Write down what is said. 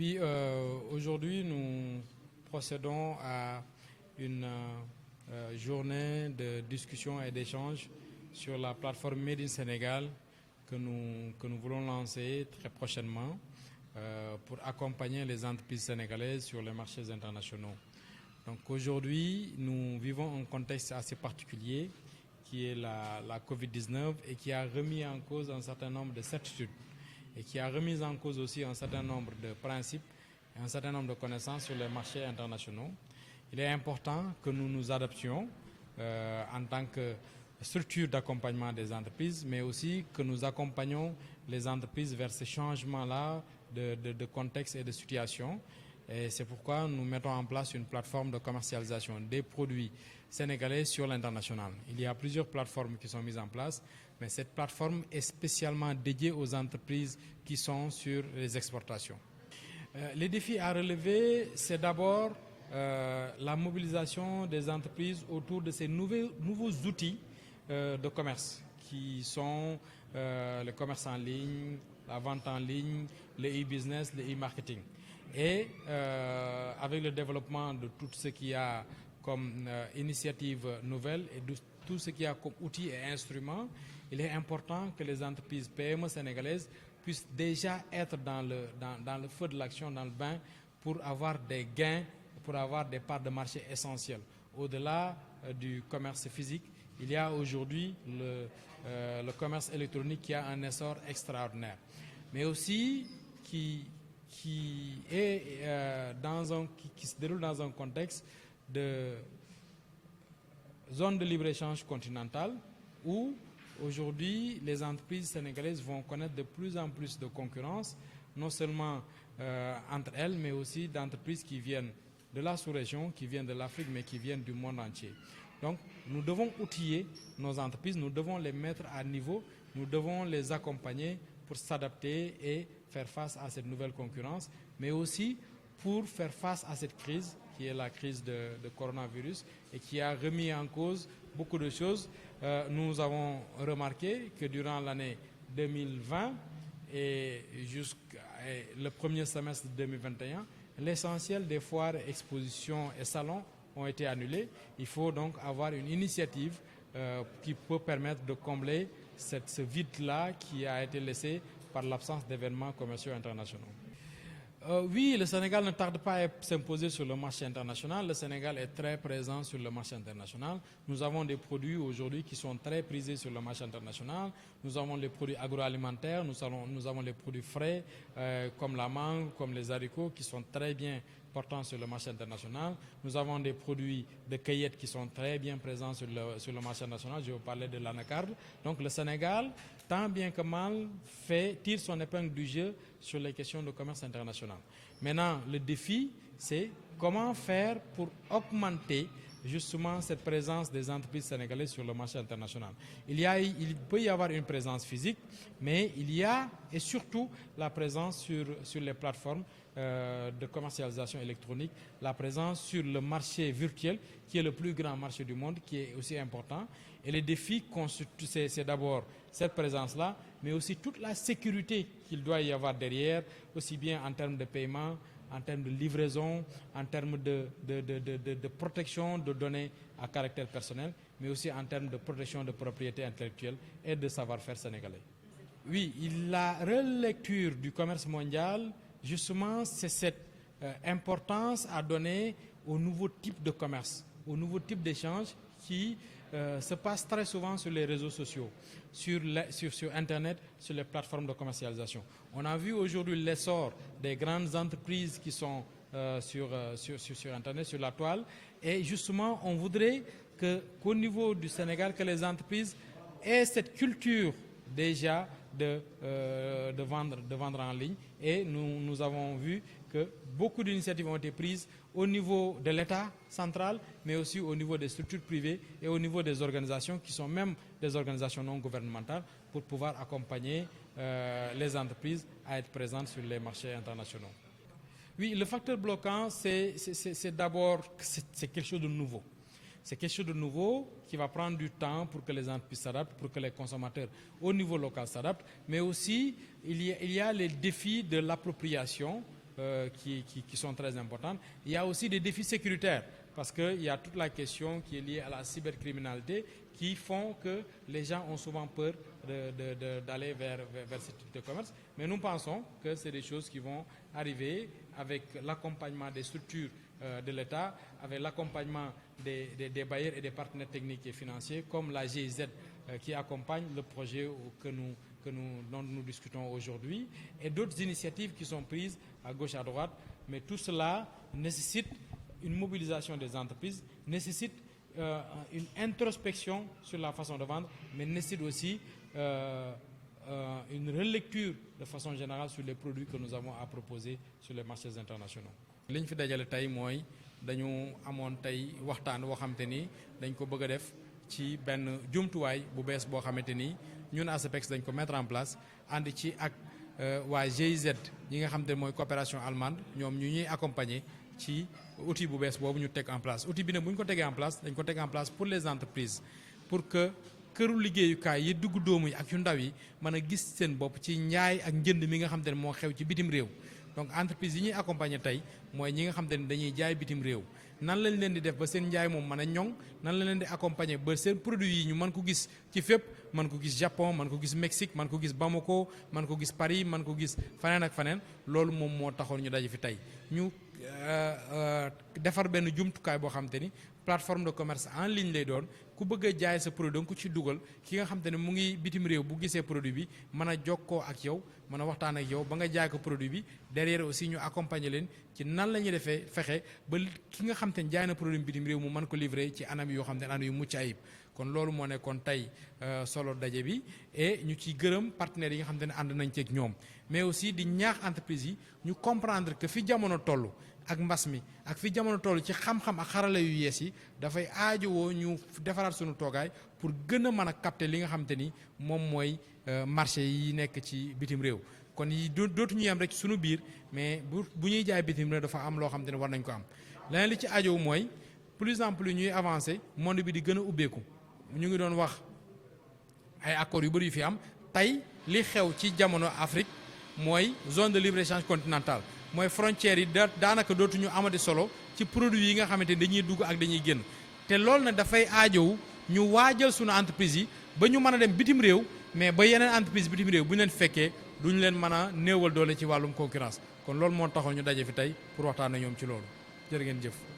Oui, aujourd'hui, nous procédons à une journée de discussion et d'échange sur la plateforme Made in Sénégal que nous voulons lancer très prochainement pour accompagner les entreprises sénégalaises sur les marchés internationaux. Donc aujourd'hui, nous vivons un contexte assez particulier qui est la Covid-19 et qui a remis en cause un certain nombre de certitudes et qui a remis en cause aussi un certain nombre de principes et un certain nombre de connaissances sur les marchés internationaux. Il est important que nous nous adaptions en tant que structure d'accompagnement des entreprises, mais aussi que nous accompagnons les entreprises vers ces changements-là de contexte et de situation. Et c'est pourquoi nous mettons en place une plateforme de commercialisation des produits sénégalais sur l'international. Il y a plusieurs plateformes qui sont mises en place, mais cette plateforme est spécialement dédiée aux entreprises qui sont sur les exportations. Les défis à relever, c'est d'abord la mobilisation des entreprises autour de ces nouveaux outils de commerce qui sont le commerce en ligne, la vente en ligne, le e-business, le e-marketing. Et avec le développement de tout ce qu'il y a comme initiative nouvelle et de tout ce qu'il y a comme outils et instruments, il est important que les entreprises PME sénégalaises puissent déjà être dans le feu de l'action, dans le bain, pour avoir des gains, pour avoir des parts de marché essentielles. Au-delà du commerce physique, il y a aujourd'hui le commerce électronique qui a un essor extraordinaire, mais aussi qui se déroule dans un contexte de zone de libre-échange continentale où aujourd'hui les entreprises sénégalaises vont connaître de plus en plus de concurrence, non seulement entre elles, mais aussi d'entreprises qui viennent de la sous-région, qui viennent de l'Afrique, mais qui viennent du monde entier. Donc nous devons outiller nos entreprises, nous devons les mettre à niveau, nous devons les accompagner pour s'adapter et faire face à cette nouvelle concurrence, mais aussi pour faire face à cette crise qui est la crise de coronavirus et qui a remis en cause beaucoup de choses. Nous avons remarqué que durant l'année 2020 et jusqu'au le premier semestre 2021, l'essentiel des foires, expositions et salons ont été annulés. Il faut donc avoir une initiative qui peut permettre de combler ce vide-là qui a été laissé par l'absence d'événements commerciaux internationaux. Oui, le Sénégal ne tarde pas à s'imposer sur le marché international. Le Sénégal est très présent sur le marché international. Nous avons des produits aujourd'hui qui sont très prisés sur le marché international. Nous avons les produits agroalimentaires, nous avons les produits frais comme la mangue, comme les haricots qui sont très bien portants sur le marché international. Nous avons des produits de cueillette qui sont très bien présents sur le marché international. Je vais vous parler de l'anacarde. Donc le Sénégal, tant bien que mal, tire son épingle du jeu sur les questions de commerce international. Maintenant, le défi, c'est comment faire pour augmenter justement cette présence des entreprises sénégalaises sur le marché international. Il peut y avoir une présence physique, mais il y a et surtout la présence sur les plateformes de commercialisation électronique, la présence sur le marché virtuel, qui est le plus grand marché du monde, qui est aussi important. Et les défis, c'est d'abord cette présence-là, mais aussi toute la sécurité qu'il doit y avoir derrière, aussi bien en termes de paiement, en termes de livraison, en termes de protection de données à caractère personnel, mais aussi en termes de protection de propriété intellectuelle et de savoir-faire sénégalais. Oui, la relecture du commerce mondial, justement, c'est cette importance à donner au nouveau type de commerce, au nouveau type d'échange qui se passe très souvent sur les réseaux sociaux, sur Internet, sur les plateformes de commercialisation. On a vu aujourd'hui l'essor des grandes entreprises qui sont sur Internet, sur la toile. Et justement, on voudrait qu'au niveau du Sénégal, que les entreprises aient cette culture déjà de vendre en ligne. Et nous avons vu que beaucoup d'initiatives ont été prises au niveau de l'État central, mais aussi au niveau des structures privées et au niveau des organisations qui sont même des organisations non gouvernementales pour pouvoir accompagner les entreprises à être présentes sur les marchés internationaux. Oui, le facteur bloquant, c'est d'abord quelque chose de nouveau. C'est quelque chose de nouveau qui va prendre du temps pour que les entreprises s'adaptent, pour que les consommateurs au niveau local s'adaptent, mais aussi il y a les défis de l'appropriation qui sont très importantes. Il y a aussi des défis sécuritaires, parce qu'il y a toute la question qui est liée à la cybercriminalité, qui font que les gens ont souvent peur d'aller vers ce type de commerce. Mais nous pensons que c'est des choses qui vont arriver avec l'accompagnement des structures de l'État, avec l'accompagnement des bailleurs et des partenaires techniques et financiers, comme la GIZ qui accompagne le projet dont nous discutons aujourd'hui, et d'autres initiatives qui sont prises à gauche, à droite. Mais tout cela nécessite une mobilisation des entreprises, nécessite une introspection sur la façon de vendre, mais nécessite aussi une relecture de façon générale sur les produits que nous avons à proposer sur les marchés internationaux. li ñu fi dajale tey mooy dañu amoon tey waxtaan woo xamante ni dañ ko bëgg a def ci benn jumtuwaay bu bees boo xamante ni ñun ASEPEX dañ ko mettre en place ànd ci ak waa GIZ yi nga xamante ne mooy coopération allemande ñoom ñu ñuy accompagner ci outil bu bees boobu ñu teg en place. Outil bi nag bu ñu ko tegee en place dañ ko teg en place pour les entreprises, pour que këru liggéeyukaay yi dugg doomu yi ak yu ndaw yi mën a gis seen bopp ci njaay ak njënd mi nga xamante ne moo xew ci bitim réew. Donc entreprise yi ñuy accompagner tey mooy ñi nga xamante ne dañuy jaay bitim réew, nan lañ leen di def ba seen njaay moom mën a ñoŋ, nan lañ leen di accompagner ba seen produit yi ñu mën ko gis ci fépp, mën ko gis Japon, mën ko gis Mexique, mën ko gis Bamako, mën ko gis Paris, mën ko gis faneen ak faneen. Loolu moom moo taxoon ñu daje fi tey ñu defar benn jumtukaay boo xamante ni plateforme de commerce en ligne lay doon. Ku bëgg a jaay sa produit danga ko ci dugal, ki nga xamante ne mu ngi bitim réew bu gisee produit bi mën a jokkoo ak yow, mën a waxtaan ak yow ba nga jaay ko produit bi. Derrière aussi ñu accompagner leen ci nan la ñuy defee fexe ba ki nga xamante ne jaay na produit bitim réew mu mën ko livrer ci anam yoo xam ne anam yu mucc ayib. Kon loolu moo nekkoon tey solo daje bi, et ñu ciy gërëm partenaires yi nga xamante ne ànd nañ ci ak ñoom, mais aussi di ñaax entreprise yi ñu comprendre que fi jamono toll ak mbas mi ak fi jamono toll ci xam-xam ak xarala yu yees yi dafay aajowoo ñu defaraat suñu toogaay pour gën a mën a capter li nga xamante ni moom mooy marché yi nekk ci bitim réew. Kon yi dootuñu yem rek suñu biir, mais bu ñuy jaay bitim réew dafa am loo xamante ne war nañ ko am. Leneen li ci aajow mooy plus en plus ñuy avancer, monde bi di gën a ubbeeku. Ñu ngi doon wax ay accords yu bëri yu fi am tey li xew ci jamono Afrique mooy zone de libre-échange continentale, mooy frontières yi daanaka dootuñu amati solo ci produits yi nga xamante ni dañuy dugg ak dañuy génn. Te loolu nag dafay aajow ñu waajal suñu entreprise yi ba ñu mën a dem bitim réew, mais ba yeneen entreprise bitim réew bu ñu leen fekkee duñu leen mën a néewal doole ci wàllum concurrence. Kon loolu moo taxoon ñu daje fi tey pour waxtaan ak ñoom ci loolu. Jërë ngeen jëf.